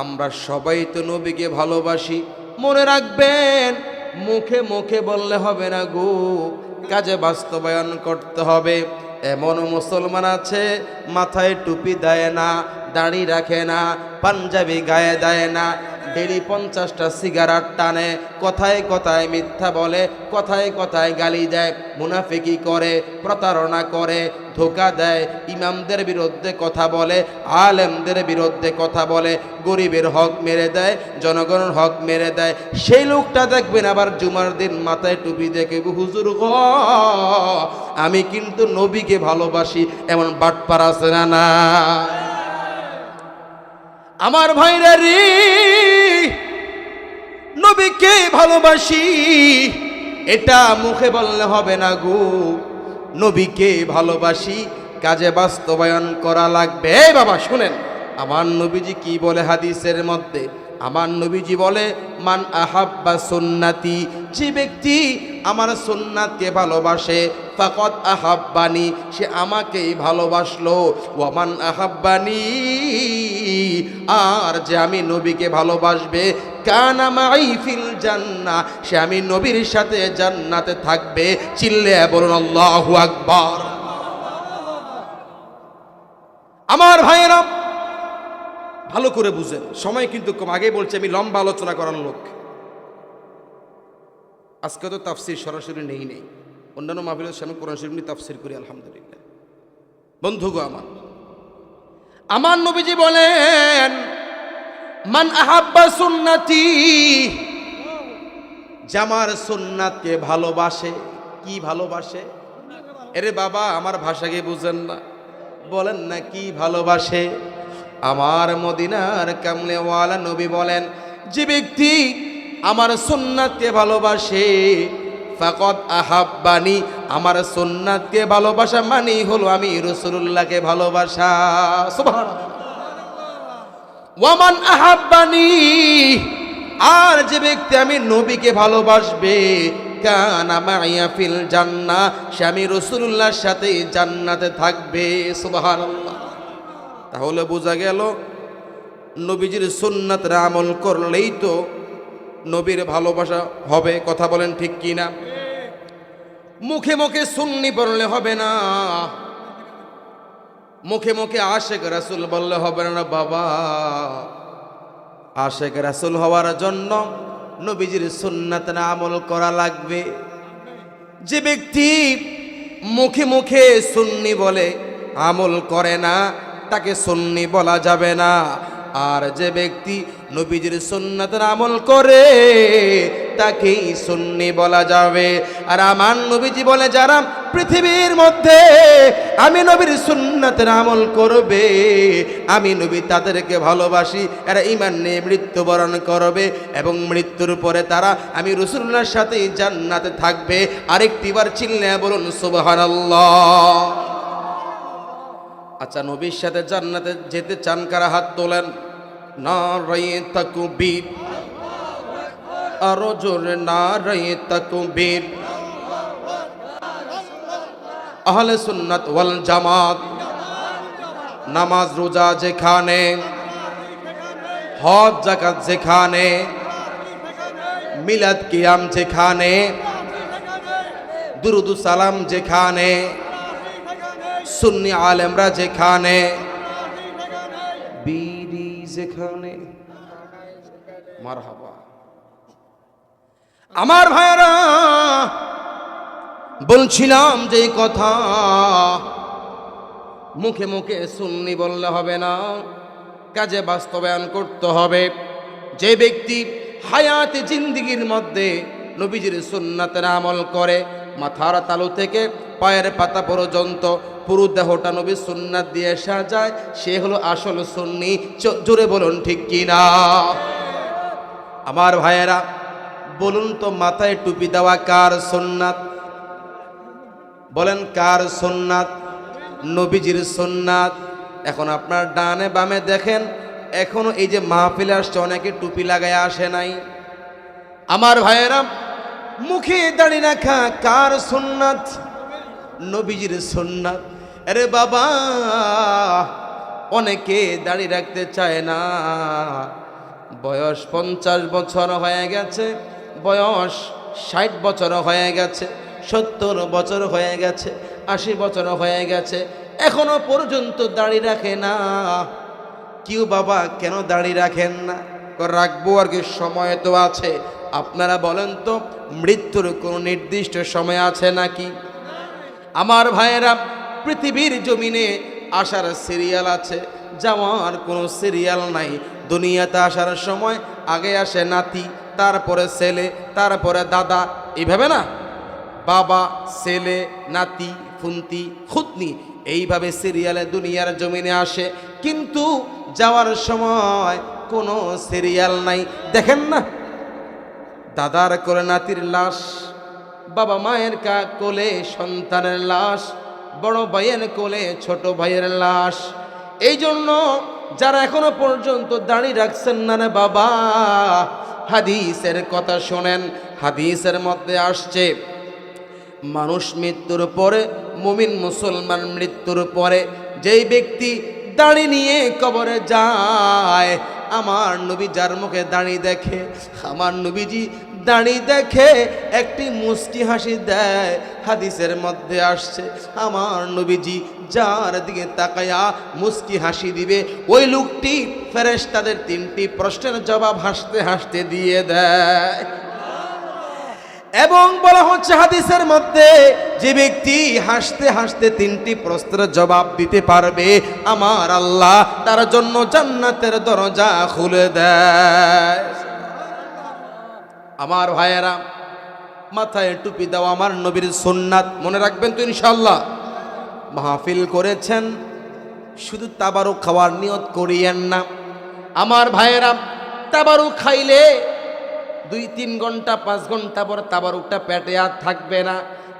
আমরা সবাই তো নবীকে ভালোবাসি। মনে রাখবেন, মুখে মুখে বললে হবে না গো, কাজে বাস্তবায়ন করতে হবে। এমন মুসলমান আছে মাথায় টুপি দেয় না, দাড়ি রাখে না, পাঞ্জাবি গায়ে দেয় না, ডেলি 50টা সিগারেট টানে, কথায় কথায় মিথ্যা বলে, কথায় কথায় গালি দেয়, মুনাফিকি করে, প্রতারণা করে, ধোঁকা দেয়, ইমামদের বিরুদ্ধে কথা বলে, আলেমদের বিরুদ্ধে কথা বলে, গরিবের হক মেরে দেয়, জনগণের হক মেরে দেয়। সেই লোকটা দেখবেন আবার জুমার দিন মাথায় টুপি দেখে, হুজুর গো আমি কিন্তু নবীকে ভালোবাসি, এমন বাটপার আছে না না? আমার ভাইরা রে, নবীকে ভালোবাসি এটা মুখে বললে হবে না গো, নবীকে ভালোবাসি কাজে বাস্তবায়ন করা লাগবে। এই বাবা শুনেন, আমার নবীজি কি বলে হাদিসের মধ্যে? আমার নবীজি বলে, মান আহাব্বা সুন্নতি, যে ব্যক্তি আমার সুন্নাতকে ভালোবাসে, ফাকাদ আহাব্বানি, সে আমাকেই ভালোবাসলো। ওয়া মান আহাব্বানি, আর যে আমি নবীকে ভালোবাসবে, কানা মাই ফিল জান্নাহ, সে আমি নবীর সাথে জান্নাতে থাকবে। চিল্লে বলুন আল্লাহু আকবার। আমার ভাইয়েরা ভালো করে বুঝেন, সময় কিন্তু কম, আগে বলছি আমি লম্বা আলোচনা করার লোক। আজকে তো তাফসির সরাসরি নেই, অন্যান্য মাহফিলের সামনে কোরআন শরীফ নিয়ে তাফসির করি আলহামদুলিল্লাহ। বন্ধুগো আমার নবীজি বলেন, মান আহাব্বা সুন্নতি, জামার সুন্নাতকে ভালোবাসে। কি ভালোবাসে? এরে বাবা আমার ভাষাকে বুঝেন না, বলেন না কি ভালোবাসে? আমার মদিনার কামলেওয়ালা নবী বলেন, যে ব্যক্তি আমার সুন্নাতকে ভালোবাসে, ফাকাদ আহাব্বানি, আমার সুন্নাতকে ভালোবাসা মানে হলো আমি রাসূলুল্লাহকে ভালোবাসা। সুবহানাল্লাহ। ওয়া মান আহাব্বানি, আর যে ব্যক্তি আমি নবীকে ভালোবাসবে, কানা মাইয়া ফিল জান্নাহ, সে আমি রাসূলুল্লাহর সাথে জান্নাতে থাকবে। সুবহানাল্লাহ। তাহলে বোঝা গেল নবীজির সুন্নাতের আমল করলেই তো নবীর ভালোবাসা হবে। কথা বলেন ঠিক কি না? মুখে মুখে সুন্নি বললে হবে না, মুখে মুখে আশেক রাসূল বললে হবে না বাবা। আশেক রাসূল হওয়ার জন্য নবীজির সুন্নাতের আমল করা লাগবে। যে ব্যক্তি মুখে মুখে সুন্নি বলে আমল করে না, তাকে সুন্নি বলা যাবে না। আর যে ব্যক্তি নবীজির সুন্নাতের আমল করে, তাকেই সুন্নি বলা যাবে। আর আমার নবীজি বলে, যারা পৃথিবীর মধ্যে আমি নবীর সুন্নাতের আমল করবে, আমি নবী তাদেরকে ভালোবাসি, এরা ঈমান নিয়ে মৃত্যুবরণ করবে এবং মৃত্যুর পরে তারা আমি রাসূলুল্লাহর সাথেই জান্নাতে থাকবে। আরেকটিবার চিল্লায়া বলুন সুবহানাল্লাহ। আচ্ছা, নবীর সাথে জান্নাতে যেতে চান কারা? হাত তোলেন। নারায়ে তাকবীর, আরো জোরে নারায়ে তাকবীর। আহলে সুন্নাত ওয়াল জামাত, নামাজ রোজা যেখানে, হজ যাকাত যেখানে, মিলাদ কিয়াম যেখানে, দুরুদ সালাম যেখানে, সুন্নি আলেমরা যেখানে, বিড়ি যেখানে। মারহাবা। আমার ভাইরা বলছিলাম যে কথা, মুখে মুখে সুন্নি বললে হবে না, কাজে বাস্তবায়ন করতে হবে। যে ব্যক্তি হায়াতে জিন্দেগির মধ্যে নবীজির সুন্নাতের আমল করে, মাথার তালু থেকে পায়ের পাতা পর্যন্ত পুরো দেহটা নবীর সুন্নাত দিয়ে সাজায়, সে হলো আসল সুন্নি। জোরে বলুন ঠিক কিনা? আমার ভাইয়েরা বলুন তো, মাথায় টুপি দেওয়া কার সুন্নাত? বলেন কার সুন্নাত? নবীজির সুন্নাত। এখন আপনার ডানে বামে দেখেন, এখনো এই যে মাহফিলে আসছে অনেকে টুপি লাগায় আসে নাই। আমার ভাইয়েরা, মুখে দাড়ি রাখা কার সুন্নাত? নবীজির সুন্নাত। আরে বাবা, অনেকে দাড়ি রাখতে চায় না, বয়স 50 বছর হয়ে গেছে, বয়স 60 বছর হয়ে গেছে, 70 বছর হয়ে গেছে, 80 বছর হয়ে গেছে, এখনো পর্যন্ত দাড়ি রাখে না। কেউ বাবা কেন দাড়ি রাখেন না? রাখবো আর কি, সময় তো আছে। আপনারা বলেন তো, মৃত্যুর কোনো নির্দিষ্ট সময় আছে নাকি? আমার ভাইয়েরা, পৃথিবীর জমিনে আসার সিরিয়াল আছে, যাওয়ার কোনো সিরিয়াল নাই। দুনিয়াতে আসার সময় আগে আসে নাতি, তারপরে ছেলে, তারপরে দাদা, এইভাবে না, বাবা, ছেলে, নাতি, ফুন্তি, খুতনি, এইভাবে সিরিয়ালে দুনিয়ার জমিনে আসে। কিন্তু যাওয়ার সময় কোনো সিরিয়াল নাই। দেখেন না, দাদার কোলে নাতির লাশ, বাবা মায়ের কোলে সন্তানের লাশ, বড় ভাইয়ের কোলে ছোট ভাইয়ের লাশ। এই জন্য যারা এখনো পর্যন্ত দাড়ি রাখছেন না রে বাবা, হাদিসের কথা শোনেন। হাদিসের মধ্যে আসছে, মানুষ মৃত্যুর পরে, মুমিন মুসলমান মৃত্যুর পরে যেই ব্যক্তি দাড়ি নিয়ে কবরে যায়, আমার নবী যার মুখে দাড়ি দেখে, আমার নবীজি দাড়ি দেখে একটি মুস্কি হাসি দেয়। হাদিসের মধ্যে আসছে, আমার নবীজি যার দিকে তাকায়া মুস্কি হাসি দিবে, ওই লোকটি ফেরেশতাদের 3টি প্রশ্নের জবাব হাসতে হাসতে দিয়ে দেয়। এবং বলা হচ্ছে হাদিসের মধ্যে, যে ব্যক্তি হাসতে হাসতে 3টি প্রশ্নের জবাব দিতে পারবে, আমার আল্লাহ তার জন্য জান্নাতের দরজা খুলে দেয়। আমার ভাইয়েরা, মাথায় টুপি দেওয়া আমার নবীর সুন্নাত, মনে রাখবেন তো ইনশাআল্লাহ। মাহফিল করেছেন, শুধু তাবারুক খাওয়ার নিয়ত করিয়েন না। আমার ভাইয়েরা, তাবারুক খাইলে 2-3 ঘন্টা 5 ঘন্টা পর তাবারুকটা পেটে আর থাকবে না।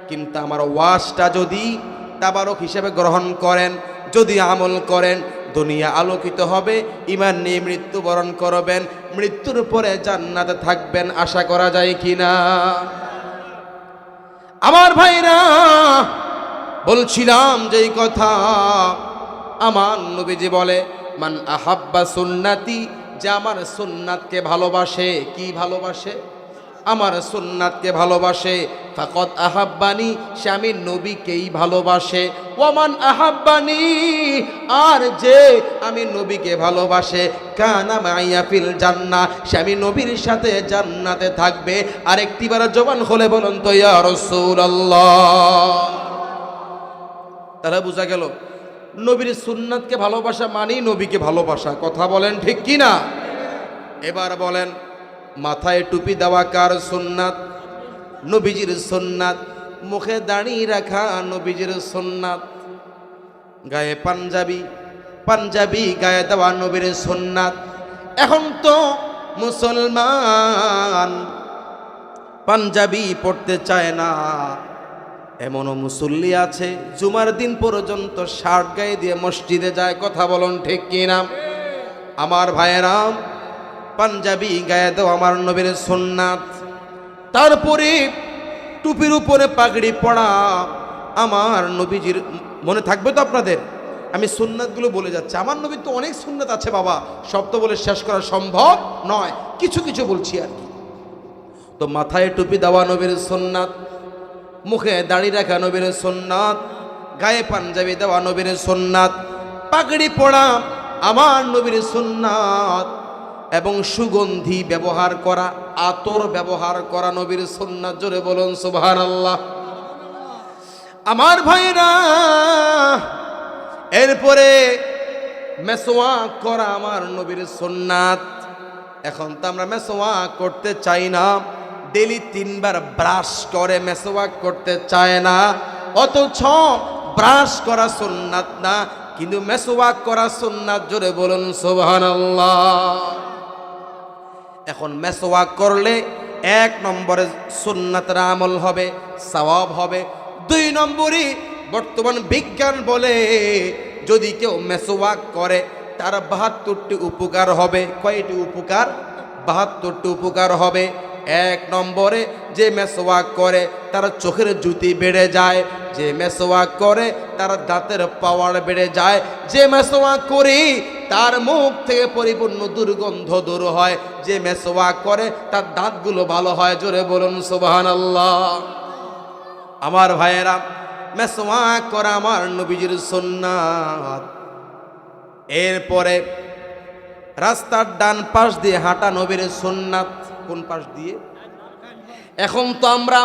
কিন্তু আমার ওয়াজটা যদি তাবারুক হিসেবে গ্রহণ করেন, যদি আমল করেন, দুনিয়া আলোকিত হবে, ঈমান নিয়ে মৃত্যুবরণ করবেন, মৃত্যুর পরে জান্নাতে থাকবেন। আশা করা যায় কিনা? আমার ভাইরা, বলছিলাম যেই কথা, আমার নবীজি বলে, মান আহাব্বা সুন্নাতি, যে আমার সুন্নাতকে ভালোবাসে। কি ভালোবাসে? আমার সুন্নাতকে ভালোবাসে। ফাকাদ আহাব্বানি, সে আমি নবীকেই ভালোবাসে। ওয়ামান আহাব্বানি, আর যে আমি নবীকে ভালোবাসে, কানা মাইয়া ফিল জান্নাহ, সে আমি নবীর সাথে জান্নাতে থাকবে। আরেকটিবার জবান খুলে বলুন তো, ইয়া রাসূলুল্লাহ। তাহলে বোঝা গেল, নবীর সুন্নাতকে ভালোবাসা মানেই নবীকে ভালোবাসা। কথা বলেন ঠিক কি না? এবার বলেন, মাথায় টুপি দেওয়া কার সুন্নাত? নবীজির সুন্নাত। মুখে দাড়ি রাখা নবীজির সুন্নাত। গায়ে পাঞ্জাবি গায়ে দেওয়া নবীর সুন্নাত। এখন তো মুসলমান পাঞ্জাবি পড়তে চায় না, এমনও মুসল্লি আছে জুমার দিন পর্যন্ত শার্ট গায়ে দিয়ে মসজিদে যায়। কথা বলুন ঠিক কিনা? আমার ভাইয়েরা, পাঞ্জাবি গায়ে দাও আমার নবীর সুন্নাত। তারপরে টুপির উপরে পাগড়ি পড়া আমার নবীজির। মনে থাকবে তো আপনাদের? আমি সুন্নাতগুলো বলে যাচ্ছি। আমার নবীর তো অনেক সুন্নাত আছে বাবা, সব তো বলে শেষ করা সম্ভব নয়, কিছু কিছু বলছি আর কি। তো মাথায় টুপি দেওয়া নবীর সুন্নাত, মুখে দাড়ি রাখা নবীর সুন্নাত, গায়ে পাঞ্জাবি দেওয়া নবীর সুন্নাত, পাগড়ি পড়া আমার নবীর সুন্নাত, এবং সুগন্ধি ব্যবহার করা, আতর ব্যবহার করা নবীর সুন্নাত। জোরে বলুন সুবহানাল্লাহ। আমার ভাইরা, এরপরে মেসওয়াক করা আমার নবীর সুন্নাত। এখন তো আমরা মেসওয়াক করতে চাই না, ডেলি 3 বার ব্রাশ করে মেসওয়াক করতে চায় না। অথচ ব্রাশ করা সুন্নাত না, কিন্তু মেসওয়াক করা সুন্নাত। জোরে বলুন সুবহানাল্লাহ। এখন মেসওয়াক করলে 1 নম্বরে সুন্নাতের আমল হবে, সওয়াব হবে। 2 নম্বরে বর্তমান বিজ্ঞান বলে, যদি কেউ মেসওয়াক করে তার 72টি উপকার হবে। কয়টি উপকার? 72টি উপকার হবে। এক নম্বরে যে মেসওয়াক করে তার চোখের জ্যোতি বেড়ে যায়, যে মেসওয়াক করে তার দাঁতের পাওয়ার বেড়ে যায়, যে মেসওয়াক করে তার মুখ থেকে পরিপূর্ণ দুর্গন্ধ দূর হয়, যে মেসওয়াক করে তার দাঁতগুলো ভালো হয়। জোরে বলুন সুবহানাল্লাহ। আমার ভাইয়েরা, মেসওয়াক করা আমার নবীজির সুন্নাত। এরপরে রাস্তার ডান পাশ দিয়ে হাঁটা নবীর সুন্নাত। কোন পাশ দিয়ে? এখন তো আমরা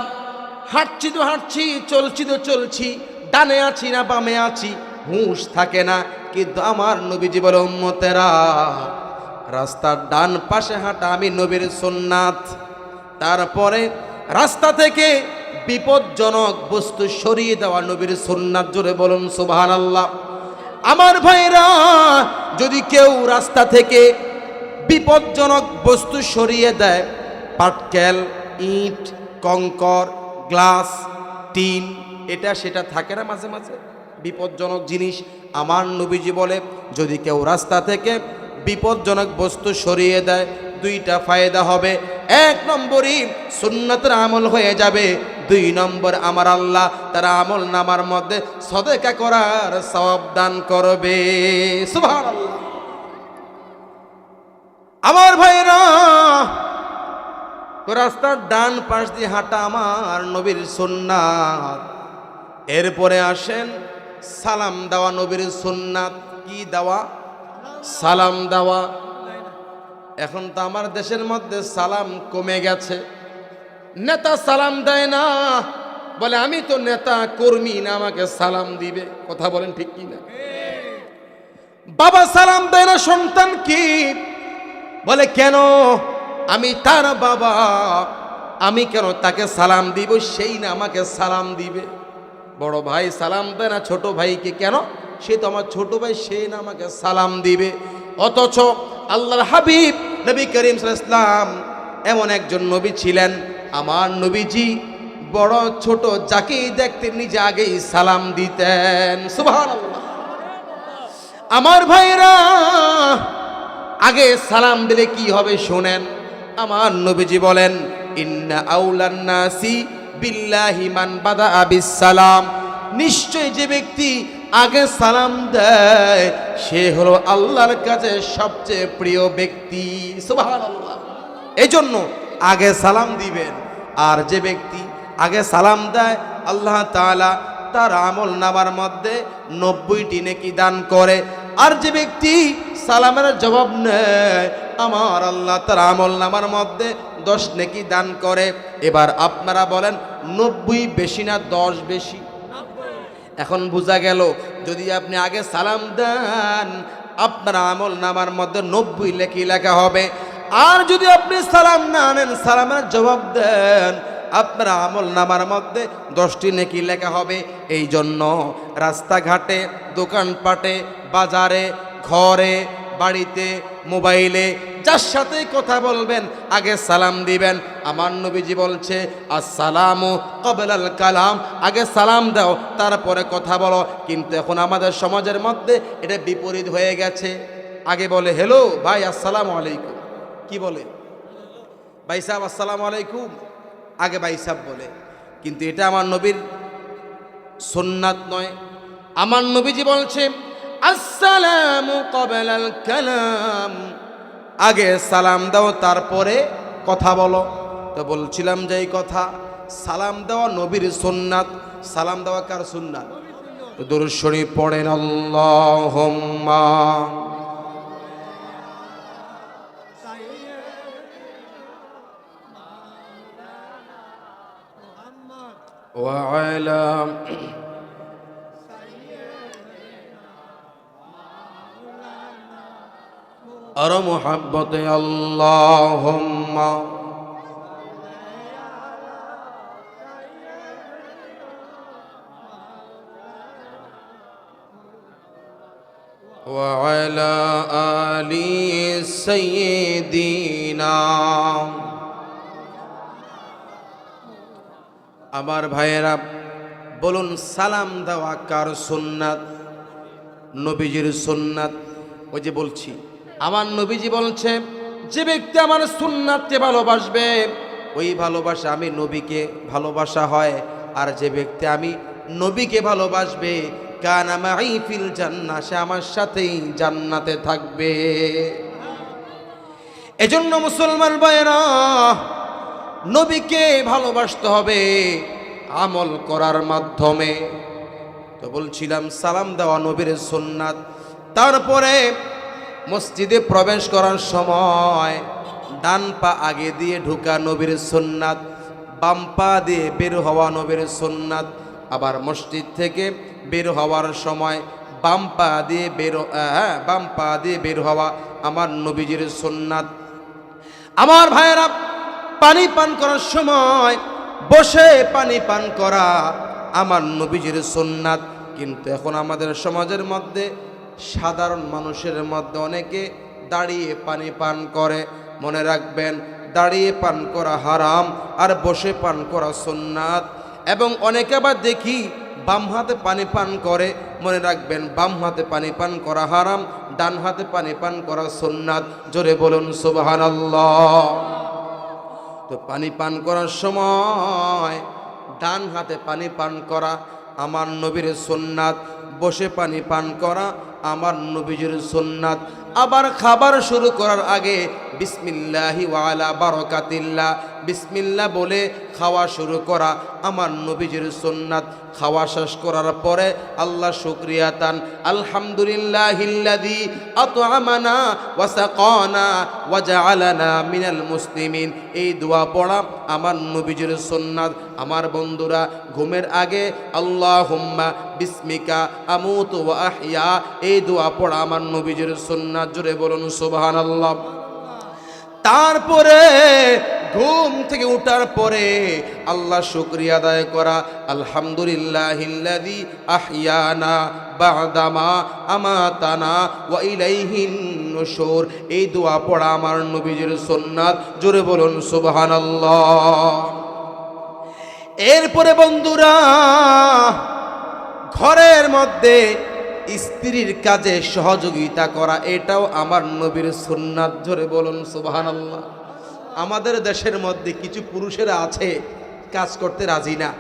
হাঁটছি তো হাঁটছি, চলছি তো চলছি, ডানে আছি না বামে আছি হুঁশ থাকে না। কিন্তু আমার নবীজি বলে, উম্মতেরা রাস্তার ডান পাশে হাঁটা আমি নবীর সুন্নাত। তারপরে রাস্তা থেকে বিপজ্জনক বস্তু সরিয়ে দেওয়া নবীর সুন্নাত। জোরে বলুন সুবহানাল্লাহ। আমার ভাইরা, যদি কেউ রাস্তা থেকে বিপজ্জনক বস্তু সরিয়ে দেয়, পাটকেল, ইট, কঙ্কর, গ্লাস, টিন, এটা সেটা থাকে না মাঝে মাঝে বিপজ্জনক জিনিস। আমার নবীজি বলে, যদি কেউ রাস্তা থেকে বিপজ্জনক বস্তু সরিয়ে দেয়, দুইটা ফায়দা হবে। এক নম্বরই সুন্নতের আমল হয়ে যাবে, দুই নম্বর আমার আল্লাহ তার আমল নামার মধ্যে সদকা করার সওয়াব দান করবে। সুবহানাল্লাহ। আমার ভাইরা, রাস্তার ডান পাশ দিয়ে হাঁটা আমার নবীর সুন্নাত। এরপরে আসেন সালাম দেওয়া নবীর সুন্নাত। কি দেওয়া? সালাম দেওয়া। এখন তো আমার দেশের মধ্যে সালাম কমে গেছে। নেতা সালাম দেয় না, বলে আমি তো নেতা কর্মী না, আমাকে সালাম দিবে। কথা বলেন ঠিক কি না? বাবা সালাম দেয় না সন্তান, কি বলে, কেন আমি তার বাবা, আমি কেন তাকে সালাম দিব? সেই না আমাকে সালাম দিবে। বড় ভাই সালাম দেয় না ছোট ভাইকে, কেন? সে তো আমার ছোট ভাই, সে না আমাকে সালাম দিবে। অথচ আল্লাহর হাবিব নবী করিম সাল্লাল্লাহু আলাইহি ওয়াসাল্লাম এমন একজন নবী ছিলেন, আমার নবীজি বড় ছোট যাকেই দেখতেন নিজে আগেই সালাম দিতেন। সুবহানাল্লাহ। আমার ভাইরা, আগে সালাম দিলে কি হবে শোনেন। আমার নবীজি বলেন, ইন্না আউলান নাসি বিল্লাহি মান বাদা বিস সালাম। নিশ্চয় যে ব্যক্তি আগে সালাম দেয় সে হলো আল্লাহর কাছে সবচেয়ে প্রিয় ব্যক্তি। সুবহানাল্লাহ। এই জন্য আগে সালাম দিবেন। আর যে ব্যক্তি আগে সালাম দেয়, আল্লাহ তাআলা তার আমল নামার মধ্যে 90টি নেকি দান করে। আর যে ব্যক্তি সালামের জবাব নেয়, আমার আল্লাহ তার আমল নামার মধ্যে 10 নেকি দান করে। এবার আপনারা বলেন 90 বেশি না 10 বেশি? এখন বোঝা গেল, যদি আপনি আগে সালাম দেন আপনার আমল নামার মধ্যে 90 নেকি লেখা হবে। আর যদি আপনি সালাম না নেন, সালামের জবাব দেন, আপনার আমল নামার মধ্যে 10টি নেকি লেখা হবে। এই জন্য রাস্তাঘাটে, দোকানপাটে, বাজারে, ঘরে, বাড়িতে, মোবাইলে যার সাথে কথা বলবেন আগে সালাম দিবেন। আমার নবীজি বলছে, আসসালামু ক্বাবলাল কালাম, আগে সালাম দাও তারপরে কথা বলো। কিন্তু এখন আমাদের সমাজের মধ্যে এটা বিপরীত হয়ে গেছে। আগে বলে, হ্যালো ভাই, আসসালামু আলাইকুম। কি বলে? ভাই সাহেব আসসালামু আলাইকুম, আগে ভাই সাহেব বলে। কিন্তু এটা আমার নবীর সুন্নাত নয়। আমার নবীজি বলছে, আসসালামু ক্বাবলাল কালাম, আগে সালাম দাও তারপরে কথা বলো। তো বলছিলাম যে এই কথা, সালাম দেওয়া নবীর সুন্নাত। সালাম দেওয়া কার সুন্নাত? দুরূদ শরীফ পড়েন, আল্লাহুম্মা ওয়া আলা আর মুহাব্বতে আল্লাহুম্মা ওয়া আলা আলি সাইয়্যিদিনা। আমার ভাইয়েরা বলুন, সালাম দেওয়া কার সুন্নাত? নবীজির সুন্নাত। ওই যে বলছি, আমার নবীজি বলছে, যে ব্যক্তি আমার সুন্নাতকে ভালোবাসবে ওই ভালোবাসা আমি নবীকে ভালোবাসা হয়। আর যে ব্যক্তি আমি নবীকে ভালোবাসবে, কানা মাই ফিল জান্নাহ, সে আমার সাথেই জান্নাতে থাকবে। এজন্য মুসলমান ভাইরা, নবীকে ভালোবাসতে হবে আমল করার মাধ্যমে। তো বলছিলাম সালাম দেওয়া নবীর সুন্নাত। তারপরে মসজিদে প্রবেশ করার সময় ডান পা আগে দিয়ে ঢোকা নবীর সুন্নাত, বাম পা দিয়ে বের হওয়া নবীর সুন্নাত। আবার মসজিদ থেকে বের হওয়ার সময় বাম পা দিয়ে বের হওয়া আমার নবীজির সুন্নাত। আমার ভাইয়েরা, পানি পান করার সময় বসে পানি পান করা আমার নবীজির সুন্নাত। কিন্তু এখন আমাদের সমাজের মধ্যে, সাধারণ মানুষের মধ্যে অনেকে দাঁড়িয়ে পানি পান করে। মনে রাখবেন, দাঁড়িয়ে পান করা হারাম আর বসে পান করা সুন্নাত। এবং অনেকে আবার দেখি বাম হাতে পানি পান করে। মনে রাখবেন, বাম হাতে পানি পান করা হারাম, ডান হাতে পানি পান করা সুন্নাত। জোরে বলুন সুবহানাল্লাহ। তো পানি পান করার সময় ডান হাতে পানি পান করা আমার নবীর সুন্নাত, বসে পানি পান করা আমার নবীজির সুন্নাত। আবার খাবার শুরু করার আগে বিসমিল্লাহি ওয়া আলা বারাকাতিল্লাহ, বিসমিল্লাহ বলে খাওয়া শুরু করা আমার নবীজির সুন্নাত। খাওয়া শেষ করার পরে আল্লাহ শুকরিয়া তান, আলহামদুলিল্লাহিল্লাযী আত'আমানা ওয়া সাকানা ওয়া জাআলানা মিনাল মুসলিমিন, এই দোয়া পড়া আমার নবীজির সুন্নাত। আমার বন্ধুরা, ঘুমের আগে আল্লাহুম্মা বিসমিকা আমুতু ওয়া আহইয়া, এই দোয়া পড়া আমার নবীজির সুন্নাত। জোরে বলুন সুবহানাল্লাহ। তারপরে ঘুম থেকে উঠার পরে আল্লাহ শুকরিয়া আদায় করা, আলহামদুলিল্লাহিল্লাযী আহইয়ানা বা'দামা আমাতানা ওয়া ইলাইহিন নুশুর, এই দোয়া পড়া আমার নবীজির সুন্নাত। জোরে বলুন সুবহানাল্লাহ। এরপরে বন্ধুরা, ঘরের মধ্যে স্ত্রীর কাজে সহযোগিতা করা, এটাও আমার নবীর সুন্নাত। জোরে বলুন সুবহানাল্লাহ। আমাদের দেশের মধ্যে কিছু পুরুষেরা আছে কাজ করতে রাজি না,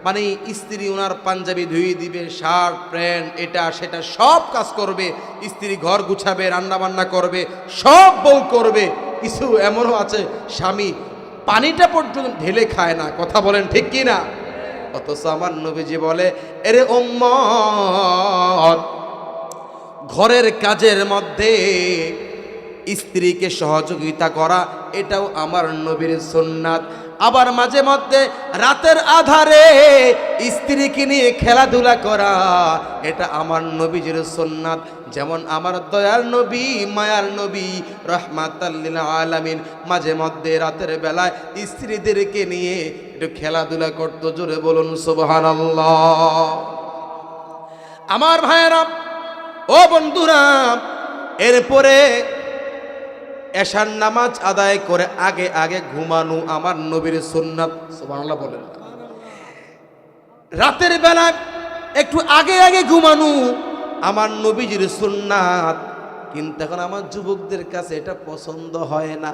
মানে স্ত্রী ওনার পাঞ্জাবি ধুয়ে দিবে, শার্ট প্যান্ট এটা সেটা সব কাজ করবে, স্ত্রী ঘর গুছাবে, রান্না বান্না করবে, সব বউ করবে। কিছু এমনও আছে স্বামী পানিটা পর্যন্ত ঢেলে খায় না। কথা বলেন ঠিক কি না? অথচ আমার নবীজি বলে, এরে উম্মত, ঘরের কাজের মধ্যে স্ত্রীকে সহযোগিতা করা এটাও আমার নবীর সুন্নাত। আবার মাঝে মধ্যে রাতের আধারে স্ত্রীকে নিয়ে খেলাধুলা করা, এটা আমার নবীজির সুন্নাত। যেমন আমার দয়ার নবী, মায়ার নবী, রাহমাতাল লিল আলামিন মাঝে মধ্যে রাতের বেলায় স্ত্রীদেরকে নিয়ে একটু খেলাধুলা করত। জোরে বলুন সুবহানাল্লাহ। আমার ভাইয়েরা, ও বন্ধুরা, এরপরে এশার নামাজ আদায় করে আগে আগে ঘুমানো আমার নবীর সুন্নাত। সুবহানাল্লাহ বলেন। রাতের বেলা একটু আগে আগে ঘুমানো আমার নবীজির সুন্নাত। কিন্তু এখন আমার যুবকদের কাছে এটা পছন্দ হয় না।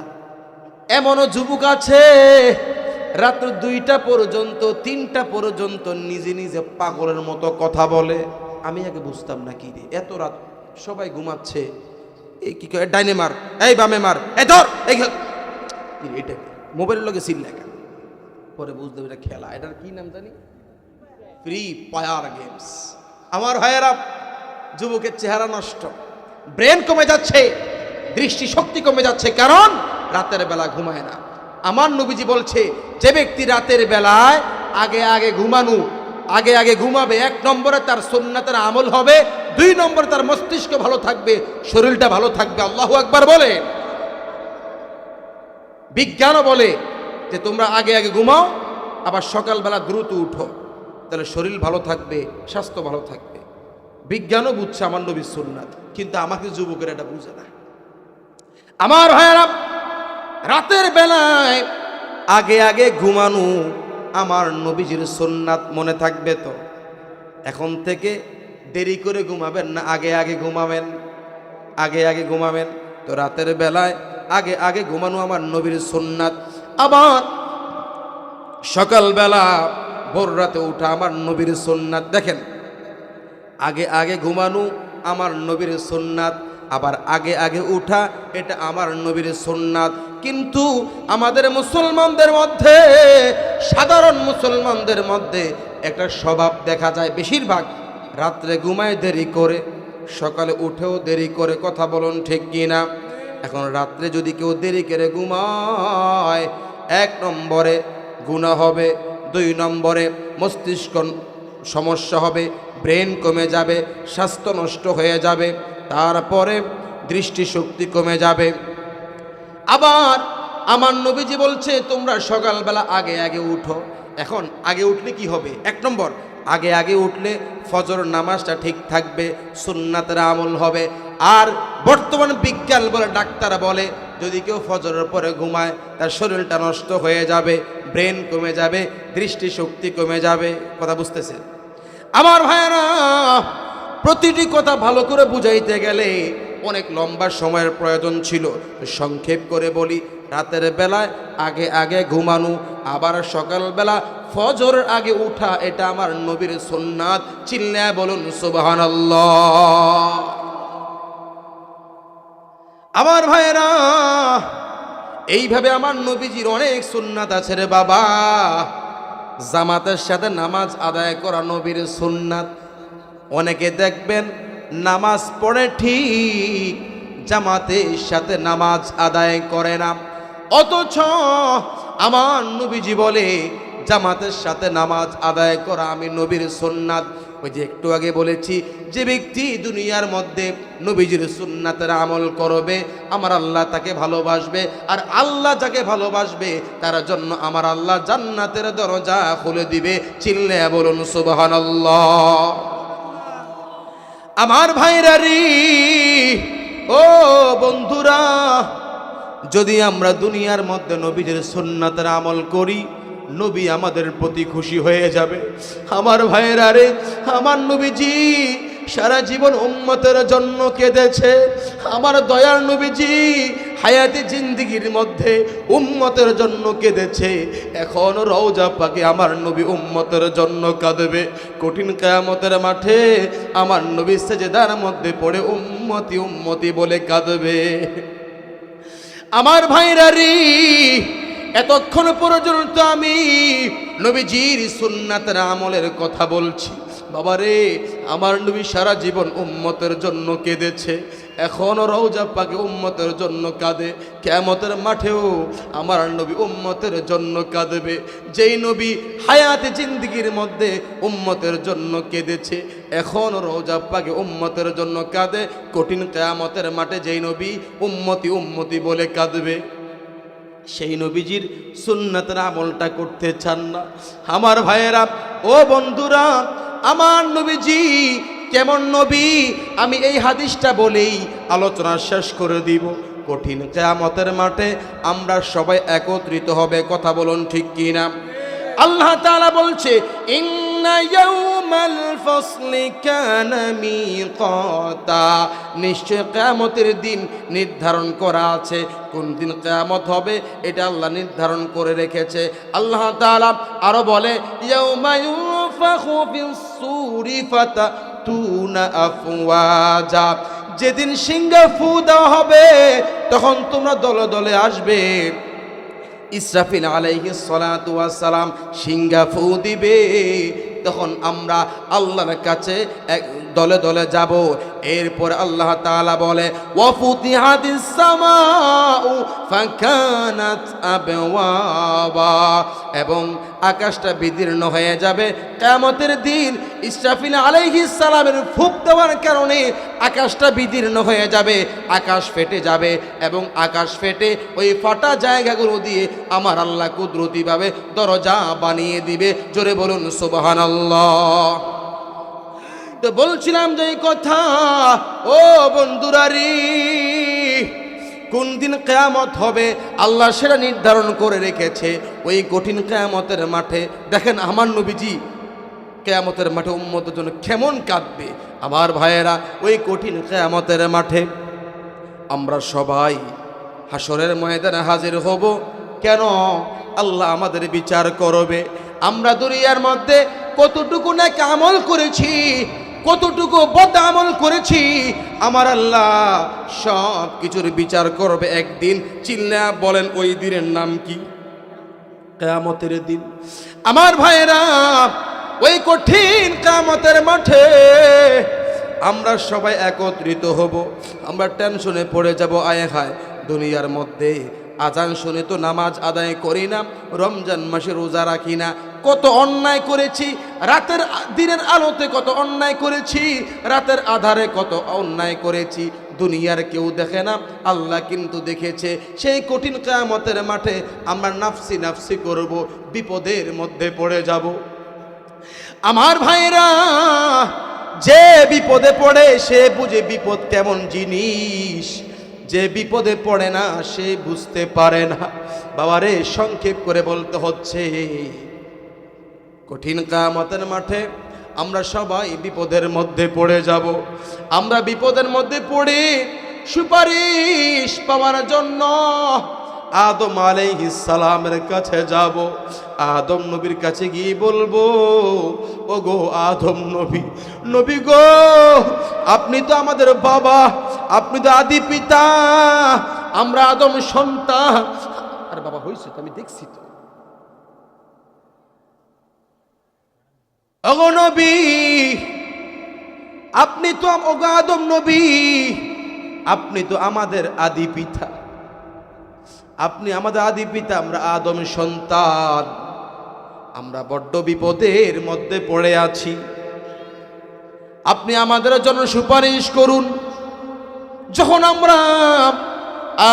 এমনও যুবক আছে রাত 2টা পর্যন্ত 3টা পর্যন্ত নিজে নিজে পাগলের মতো কথা বলে। আমি আগে বুঝতাম না কি রে, এত রাত সবাই ঘুমাচ্ছে, এই কি করে ডাইনে মার, এই বামে মার, এই ধর, এটা মোবাইলের লগে সিল লেখা। পরে বুঝতে এটা খেলা, এটার কি নাম জানি, ফ্রি ফায়ার গেমস। আমার ভাইয়েরা, যুবকের চেহারা নষ্ট, ব্রেন কমে যাচ্ছে, দৃষ্টি শক্তি কমে যাচ্ছে, কারণ রাতের বেলা ঘুমায় না। আমার নবীজি বলছে, যে ব্যক্তি রাতের বেলায় আগে আগে ঘুমানো, আগে আগে ঘুমাবে, 1 নম্বরে তার সুন্নাতের আমল হবে, 2 নম্বরে তার মস্তিষ্ক ভালো থাকবে, শরীরটা ভালো থাকবে। আল্লাহু আকবার বলে। বিজ্ঞানও বলে যে তোমরা আগে আগে ঘুমাও, আবার সকালবেলা দ্রুত উঠো, তাহলে শরীর ভালো থাকবে, স্বাস্থ্য ভালো থাকবে। বিজ্ঞানও বুঝছে আমার নবীর সুন্নাত, কিন্তু আমাকে যুবকের এটা বুঝে না। আমার ভাইয়েরা, রাতের বেলায় আগে আগে ঘুমানো আমার নবীজির সুন্নাত। মনে থাকবে তো? এখন থেকে দেরি করে ঘুমাবেন না, আগে আগে ঘুমাবেন, আগে আগে ঘুমাবেন। তো রাতের বেলায় আগে আগে ঘুমানো আমার নবীর সুন্নাত। আবার সকালবেলা ভোর রাতে উঠা আমার নবীর সুন্নাত। দেখেন, আগে আগে ঘুমানো আমার নবীর সুন্নাত, আবার আগে আগে উঠা এটা আমার নবীর সুন্নাত। কিন্তু আমাদের মুসলমানদের মধ্যে, সাধারণ মুসলমানদের মধ্যে একটা স্বভাব দেখা যায়, বেশিরভাগ রাত্রে ঘুমায় দেরি করে, সকালে উঠেও দেরি করে। কথা বলুন ঠিক কি না? এখন রাত্রে যদি কেউ দেরি করে ঘুমায়, 1 নম্বরে গুনাহ হবে, 2 নম্বরে মস্তিষ্ক সমস্যা হবে, ব্রেন কমে যাবে, স্বাস্থ্য নষ্ট হয়ে যাবে, তারপরে দৃষ্টিশক্তি কমে যাবে। আবার আমার নবীজি বলছে তোমরা সকালবেলা আগে আগে উঠো। এখন আগে উঠলে কি হবে? 1 নম্বর, আগে আগে উঠলে ফজর নামাজটা ঠিক থাকবে, সুন্নাতের আমল হবে। আর বর্তমান বিজ্ঞান বলে, ডাক্তার বলে, যদি কেউ ফজরের পরে ঘুমায় তার শরীরটা নষ্ট হয়ে যাবে, ব্রেন কমে যাবে, দৃষ্টিশক্তি কমে যাবে। কথা বুঝতেছে আমার ভাইয়েরা? প্রতিটি কথা ভালো করে বুঝাইতে গেলে অনেক লম্বা সময়ের প্রয়োজন ছিল। সংক্ষেপ করে বলি, রাতের বেলায় আগে আগে ঘুমানো, আবার সকালবেলা ফজরের আগে উঠা, এটা আমার নবীর সুন্নাত। চিল্লায় বলুন সুবহানাল্লাহ। আমার ভাইয়েরা, এইভাবে আমার নবীজির অনেক সুন্নাত আছে রে বাবা। জামাতের সাথে নামাজ আদায় করা নবীর সুন্নাত। অনেকে দেখবেন নামাজ পড়ে ঠিক, জামাতের সাথে নামাজ আদায় করে না, অথচ আমার নবীজি বলে জামাতের সাথে নামাজ আদায় করা আমি নবীর সুন্নাত। ওই যে একটু আগে বলেছি, যে ব্যক্তি দুনিয়ার মধ্যে নবীজির সুন্নাতের আমল করবে, আমার আল্লাহ তাকে ভালোবাসবে, আর আল্লাহ যাকে ভালোবাসবে তার জন্য আমার আল্লাহ জান্নাতের দরজা খুলে দিবে। চিল্লায়া বলুন সুবহানাল্লাহ। আমার ভাইরা রে, ও বন্ধুরা, যদি আমরা দুনিয়ার মধ্যে নবীজির সুন্নাতের আমল করি, নবী আমাদের প্রতি খুশি হয়ে যাবে। আমার ভাইয়েরা রে, আমার নবীজি সারা জীবন উম্মতের জন্য কেঁদেছে। আমার দয়ার নবীজি হায়াতে জিন্দেগির মধ্যে উম্মতের জন্য কেঁদেছে। এখন রওজা পাকে আমার নবী উম্মতের জন্য কাঁদবে। কঠিন কিয়ামতের মাঠে আমার নবী সেজদার মধ্যে পড়ে উম্মতি উম্মতি বলে কাঁদবে। আমার ভাইরা রে, এতক্ষণ পর্যন্ত আমি নবীজির সুন্নাতের আমলের কথা বলছি। বাবারে, আমার নবী সারা জীবন উম্মতের জন্য কেঁদেছে, এখনও রওজা পাকে উম্মতের জন্য কাঁদে। কিয়ামতের মাঠেও আমার নবী উম্মতের জন্য কাঁদবে। যেই নবী হায়াতে জিন্দেগির মধ্যে উম্মতের জন্য কেঁদেছে, এখন রওজা পাকে উম্মতের জন্য কাঁদে। কঠিন কিয়ামতের মাঠে যেই নবী উম্মতি উম্মতি বলে কাঁদবে, সেই নবীজির সুন্নাতের আমলটা করতে চান না। আমার ভাইয়েরা, ও বন্ধুরা, আমার নবীজি কেমন নবী আমি এই হাদিসটা বলেই আলোচনা শেষ করে দিব। কঠিন কিয়ামতের মাঠে আমরা সবাই একত্রিত হবে। কথা বলুন ঠিক কি না? আল্লাহ তাআলা বলছে, ইন্না ইয়াউমাল ফাসলি কানা মিকাতা, নিশ্চয় কিয়ামতের দিন নির্ধারণ করা আছে। কোন দিন কিয়ামত হবে এটা আল্লাহ নির্ধারণ করে রেখেছে। আল্লাহ তাআলা আরো বলে, ইয়াউমা ইউনফাখু ফিস-সূরি ফাতাতুনা আফওয়াজা, যেদিন সিংহা ফু দেওয়া হবে তখন তোমরা দলে দলে আসবে। ইসরাফিল আলাইহিস সালাতু ওয়াস সালাম সিংহা ফু দিবে, তখন আমরা আল্লাহর কাছে এক দলে দলে যাব। এরপর আল্লাহ তাআলা বলে, ওয়া ফুতিহাতিস সামাউ ফাকানাত আবওয়াবা, এবং আকাশটা বিদীর্ণ হয়ে যাবে। কিয়ামতের দিন ইসরাফিল আলাইহিস সালামের ফুঁক দেওয়ার কারণে আকাশটা বিদীর্ণ হয়ে যাবে, আকাশ ফেটে যাবে, এবং আকাশ ফেটে ওই ফাটা জায়গাগুলো দিয়ে আমার আল্লাহ কুদরতিভাবে দরজা বানিয়ে দিবে। জোরে বলুন সুবহানাল্লাহ। তো বলছিলাম যে এই কথা, ও বন্ধুরা রে, কোন দিন কিয়ামত হবে আল্লাহ সেটা নির্ধারণ করে রেখেছে। ওই কঠিন কিয়ামতের মাঠে দেখেন আমার নবীজি কিয়ামতের মাঠে উম্মতের জন্য কেমন কাঁদবে। আমার ভাইয়েরা, ওই কঠিন কিয়ামতের মাঠে আমরা সবাই হাসরের ময়দানে হাজির হব। কেন আল্লাহ আমাদের বিচার করবে? আমরা দুনিয়ার মধ্যে কতটুকু নেক আমল করেছি, কতটুকু বদ আমল করেছি, আমার আল্লাহ সব কিছুর বিচার করবে একদিন। চিল্লা বলেন ওই দিনের নাম কি? কিয়ামতের দিন। আমার ভাইরা, ওই কঠিন কিয়ামতের মাঠে আমরা সবাই একত্রিত হব। আমরা টেনশনে পড়ে যাব, আয় হায় দুনিয়ার মধ্যে আজান শুনে তো নামাজ আদায় করি না, রমজান মাসে রোজা রাখি না, কত অন্যায় করেছি, রাতের দিনের আলোতে কত অন্যায় করেছি, রাতের আধারে কত অন্যায় করেছি। দুনিয়ার কেউ দেখে না, আল্লাহ কিন্তু দেখেছে। সেই কঠিন কিয়ামতের মাঠে আমরা নাফসি নাফসি করব, বিপদের মধ্যে পড়ে যাব। আমার ভাইরা, যে বিপদে পড়ে সে বুঝে বিপদ কেমন জিনিস, যে বিপদে পড়ে না সে বুঝতে পারে না। বাবারে, সংক্ষেপ করে বলতে হচ্ছে, কঠিন কিয়ামতের মাঠে আমরা সবাই বিপদের মধ্যে পড়ে যাব। আমরা বিপদের মধ্যে পড়ে সুপারিশ পাওয়ার জন্য আদম আলাইহিস সালামের কাছে যাব। আদম নবীর কাছে গিয়ে বলবো, ও গো আদম নবী, নবী গো, আপনি তো আমাদের বাবা, আপনি তো আদি পিতা, আমরা আদম সন্তান। আর বাবা হইছে তো, আমি দেখছি তো। ওগো নবী, আপনি তো ওগো আদম নবী, আপনি তো আমাদের আদি পিতা, আপনি আমাদের আদি পিতা, আমরা আদম সন্তান, আমরা বড্ড বিপদের মধ্যে পড়ে আছি, আপনি আমাদের জন্য সুপারিশ করুন। যখন আমরা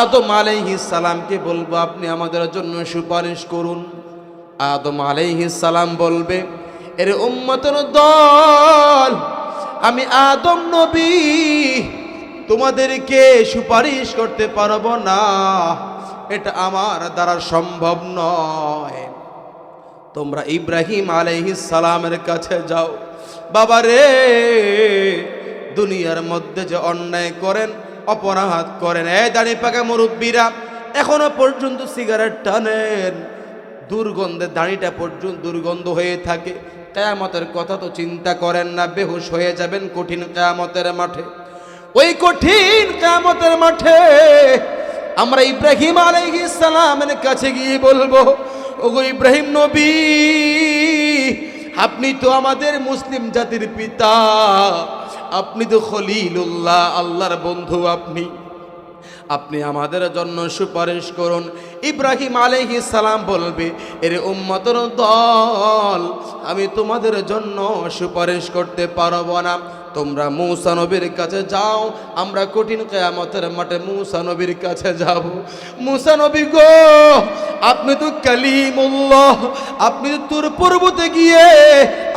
আদম আলাইহিস সালামকে বলবো আপনি আমাদের জন্য সুপারিশ করুন, আদম আলাইহিস সালাম বলবে, এর উম্মতের দল, আমি আদম নবী তোমাদেরকে সুপারিশ করতে পারবো না, এটা আমার দ্বারা সম্ভব নয়। তোমরা ইব্রাহিম আলাইহিস সালামের কাছে যাও। বাবা রে, দুনিয়ার মধ্যে যে অন্যায় করেন, অপরাধ করেন, এই দাড়ি পাকা মুরব্বীরা এখনো পর্যন্ত সিগারেট টানেন, দুর্গন্ধে দাড়িটা পর্যন্ত দুর্গন্ধ হয়ে থাকে। কিয়ামতের কথা তো চিন্তা করেন না, বেহুশ হয়ে যাবেন কঠিন কিয়ামতের মাঠে। ওই কঠিন কিয়ামতের মাঠে আমরা ইব্রাহিম আলাইহিস সালামের কাছে গিয়ে বলবো, ওগো ইব্রাহিম নবী, আপনি তো আমাদের মুসলিম জাতির পিতা, আপনি তো খলিলুল্লাহ, আল্লাহর বন্ধু, আপনি আমাদের জন্য সুপারিশ করুন। ইব্রাহিম আলাইহিস সালাম বলবে, এর উম্মতের দল, আমি তোমাদের জন্য সুপারিশ করতে পারবো না, তোমরা মূসা নবীর কাছে যাও। আমরা কঠিন কিয়ামতের মাঠে মূসা নবীর কাছে যাব। মূসা নবী গো, আপনি তো কালিমুল্লাহ, আপনি তো তুর পর্বতে গিয়ে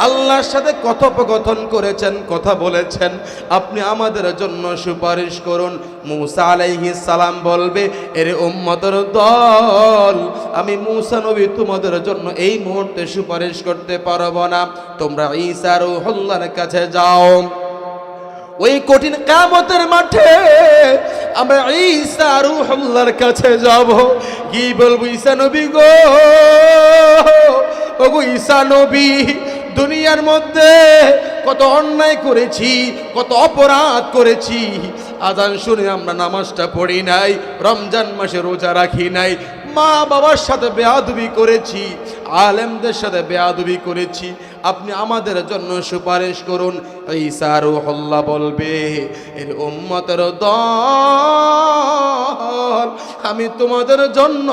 আল্লাহর সাথে কথোপকথন করেছেন, কথা বলেছেন, আপনি আমাদের জন্য সুপারিশ করুন। মূসা আলাইহিস সালাম বলবে, এর উম্মতের দল, আমি মূসা নবী তোমাদের জন্য এই মুহূর্তে সুপারিশ করতে পারবো না, তোমরা ঈসা রূহুল্লাহর কাছে যাও। ওই কঠিন কিয়ামতের মাঠে আমরা ঈসা রূহুল্লাহর কাছে যাব। কি বলবো, ঈসা নবী গো, ওগো ঈসা নবী, দুনিয়ার মধ্যে কত অন্যায় করেছি, কত অপরাধ করেছি, আজান শুনে আমরা নামাজটা পড়ি নাই, রমজান মাসে রোজা রাখি নাই, মা বাবার সাথে বেয়াদবি করেছি, আলেমদের সাথে বেয়াদবি করেছি, আপনি আমাদের জন্য সুপারিশ করুন। ঈসা রূহুল্লাহ বলবে, এর উম্মতের দল, আমি তোমাদের জন্য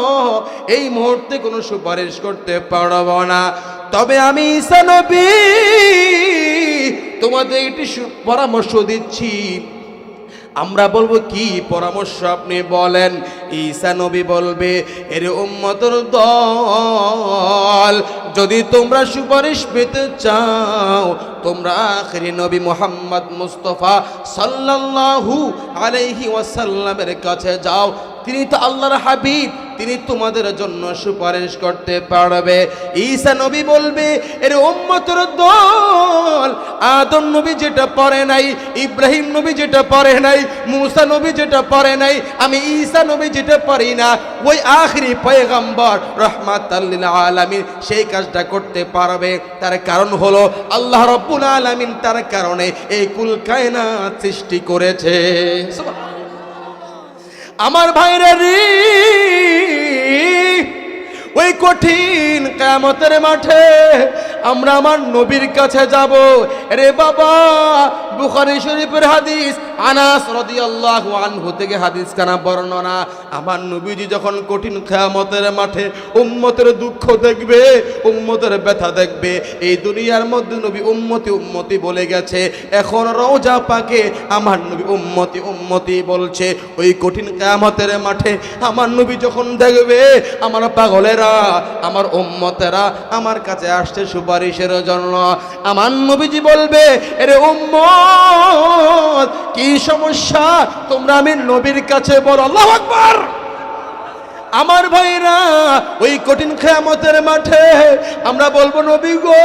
এই মুহূর্তে কোনো সুপারিশ করতে পারব না, তবে আমি ঈসা নবী তোমাদের একটি পরামর্শ দিচ্ছি। আমরা বলবো, কি পরামর্শ আপনি বলেন? ঈসা নবী বলবে, এর উম্মতের দল, যদি তোমরা সুপারিশ পেতে চাও, তোমরা আখিরি নবী মুহাম্মদ মুস্তাফা সাল্লাল্লাহু আলাইহি ওয়াসাল্লামের কাছে যাও। তিনি তো আল্লাহর হাবিব, তিনি তোমাদের জন্য সুপারিশ করতে পারবে। ঈসা নবী বলবে, এর উম্মতের দল, আদম নবী যেটা পড়ে নাই, ইব্রাহিম নবী যেটা পড়ে নাই, মুসা নবী যেটা পড়ে নাই, আমি ঈসা নবী যেটা পারি না, ওই আখিরি পয়গম্বর রাহমাতাল লিল আলামিন সেই কাজটা করতে পারবে। তার কারণ হলো আল্লাহ রাব্বুল আলামিন তার কারণে এই কুল কায়নাত সৃষ্টি করেছে। আমার ভাইরা রে, ওই কঠিন কিয়ামতের মাঠে আমরা আমার নবীর কাছে যাব। রে বাবা, বুখারী শরীফের হাদিস, আনাস রাদিয়াল্লাহু আনহু থেকে হাদিস কানা বর্ণনা, আমার নবীজি যখন কঠিন কিয়ামতের মাঠে উম্মতের দুঃখ দেখবে, উম্মতের ব্যথা দেখবে, এই দুনিয়ার মধ্যে নবী উম্মতি উম্মতি বলে গেছে, এখন রওজা পাকে আমার নবী উম্মতি উম্মতি বলছে। ওই কঠিন কিয়ামতের মাঠে আমার নবী যখন দেখবে আমার পাগলেরা, আমার উম্মতেরা আমার কাছে আসছে সুপারিশের জন্য, আমার নবীজি বলবে, এরে উম্মত কি সমস্যা তোমরা আমি নবীর কাছে বলো। আল্লাহু আকবার। আমার ভাইরা, ওই কঠিন কিয়ামতের মাঠে আমরা বলবো, নবী গো,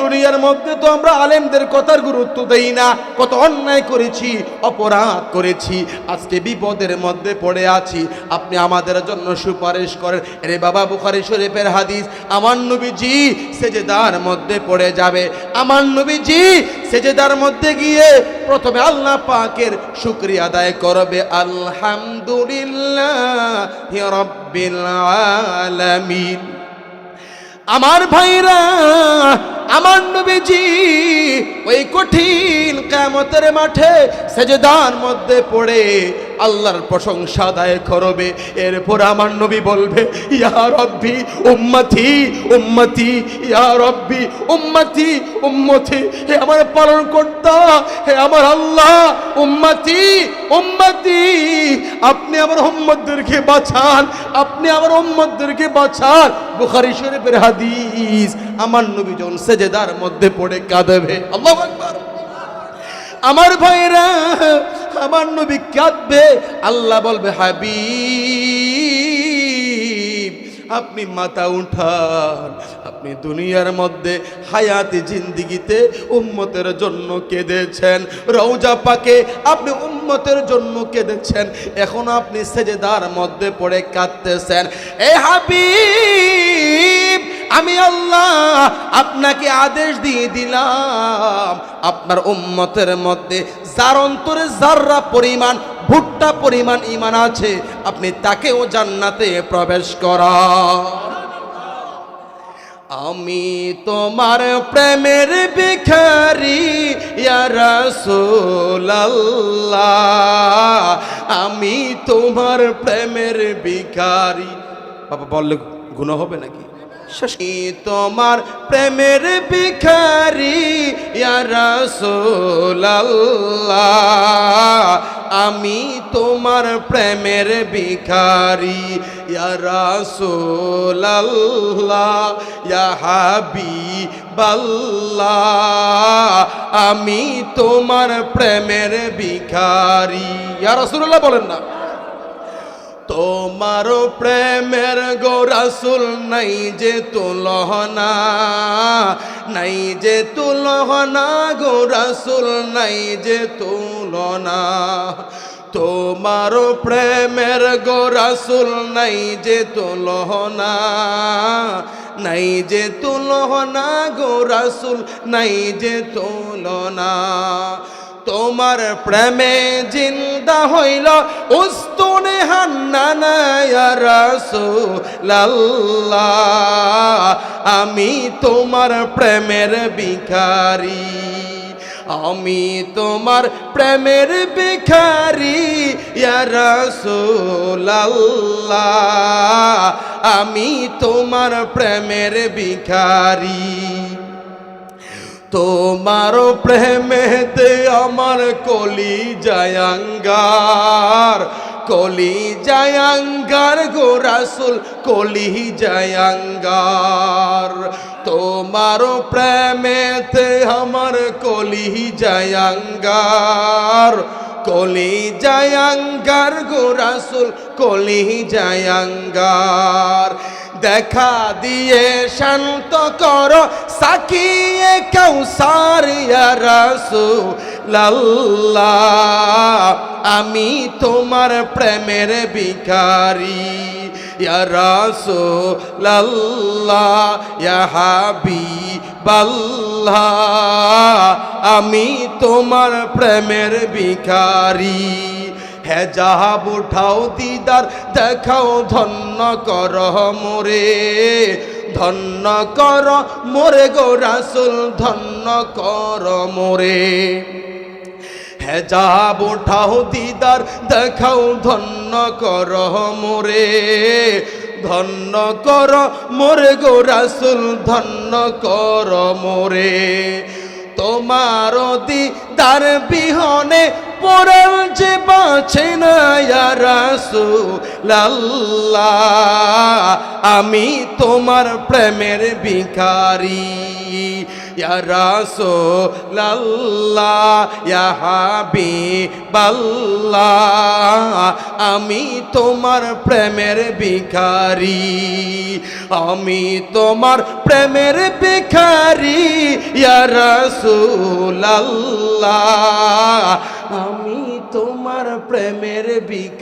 দুনিয়ার মধ্যে তো আমরা আলেমদের কথার গুরুত্ব দেই না, কত অন্যায় করেছি, অপরাধ করেছি, আজকে বিপদের মধ্যে পড়ে আছি, আপনি আমাদের জন্য সুপারিশ করেন। আরে বাবা, বুখারী শরীফের হাদিস, আমার নবীজি সেজদার মধ্যে পড়ে যাবে, আমার নবীজি সেজদার মধ্যে গিয়ে প্রথমে আল্লাহ পাকের শুকরিয়া আদায় করবে, আলহামদুলিল্লাহ রব্বিল আলামিন। আমার ভাইরা, আমার নবীজি ওই কঠিন কিয়ামতের মাঠে সেজদার মধ্যে পড়ে আল্লাহর প্রশংসা আদায় করবে। এরপর আমার নবী বলবে, ইয়া রব্বি উম্মতি উম্মতি, ইয়া রব্বি উম্মতি উম্মতি, হে আমার পালনকর্তা, হে আমার আল্লাহ, উম্মতি উম্মতি, আপনি আমার উম্মতদেরকে বাঁচান, আপনি আমার উম্মতদেরকে বাঁচান। বুখারী শরীফের হাদিস, আমার নবী যখন সেজদার মধ্যে পড়ে কাঁদবে, আল্লাহু আকবার। আমার ভাইরা, আমার নবী কাঁদবে, আল্লাহ বলবে, হাবিব আপনি মাথা উঠান, আপনি দুনিয়ার মধ্যে হায়াতি জিন্দিগিতে উম্মতের জন্য কেঁদেছেন, রওজা পাকে আপনি উম্মতের জন্য কেঁদেছেন, এখন আপনি সেজদার মধ্যে পড়ে কাঁদতেছেন। এ হাবিব, আমি আল্লাহ আপনাকে আদেশ দিয়ে দিলাম, আপনার উম্মতের মধ্যে যার অন্তরে যাররা পরিমাণ ভুট্টা পরিমাণ ঈমান আছে, আপনি তাকেও জান্নাতে প্রবেশ করান। আমি তোমার প্রেমের ভিখারি ইয়া রাসূলুল্লাহ, আমি তোমার প্রেমের ভিখারি। বাবা বললে গুনাহ হবে নাকি? তোমার প্রেমের ভিখারি ইয়া রাসূলুল্লাহ, আমি তোমার প্রেমের ভিখারি ইয়া রাসূলুল্লাহ, ইয়া হাবিবাল্লাহ, আমি তোমার প্রেমের ভিখারি। ইয়া রাসূলুল্লাহ বলেন না? তোমার প্রেমের গো রাসূল নাই যে তুলনা, নাই যে তুলনা গো রাসূল, নাই যে তুলনা। তোমার প্রেমের গো রাসূল নাই যে তুলনা, নাই যে তুলনা গো রাসূল, নাই যে তুলনা। তোমার প্রেমে জিন্দা হইল উস্তুনে হান্নানা ইয়া রাসূলুল্লাহ, আমি তোমার প্রেমের ভিখারি, আমি তোমার প্রেমের ভিখারি ইয়া রাসূলুল্লাহ, আমি তোমার প্রেমের ভিখারি। তোমার প্রেমেতে আমার কলিজা আঙ্গার, কলি জায়াঙ্গার গো রাসূল কলি জায়াঙ্গার তোমার প্রেমেতে আমার কলি জায়াঙ্গার কলি জায়াঙ্গার গো রাসূল কলি জায়াঙ্গার দেখা দিয়ে শান্ত করো সাকিয়ে কাউসার ইয়া রাসূলুল্লাহ আমি তোমার প্রেমের ভিখারি ইয়া রাসূলুল্লাহ ইয়া হাবিবাল্লাহ আমি তোমার প্রেমের ভিখারি হেজাব উঠাও দিদার দেখাও ধন্য কর মোরে ধন্য কর মোরে গো রাসূল ধন্য কর মোরে হেজাব উঠাও দিদার দেখাও ধন্য কর মোরে ধন্য কর মোরে গো রাসূল ধন্য কর মোরে তোমার দিদার বিহনে পরাণ যে বাঁচে না ইয়া রাসূলুল্লাহ আমি তোমার প্রেমের ভিখারি ইয়া রাসূলুল্লাহ ইয়া হাবিবাল্লাহ আমি তোমার প্রেমের ভিখারি আমি তোমার প্রেমের ভিখারি ইয়া রাসূলুল্লাহ আমি তোমার প্রেমের ভিখারি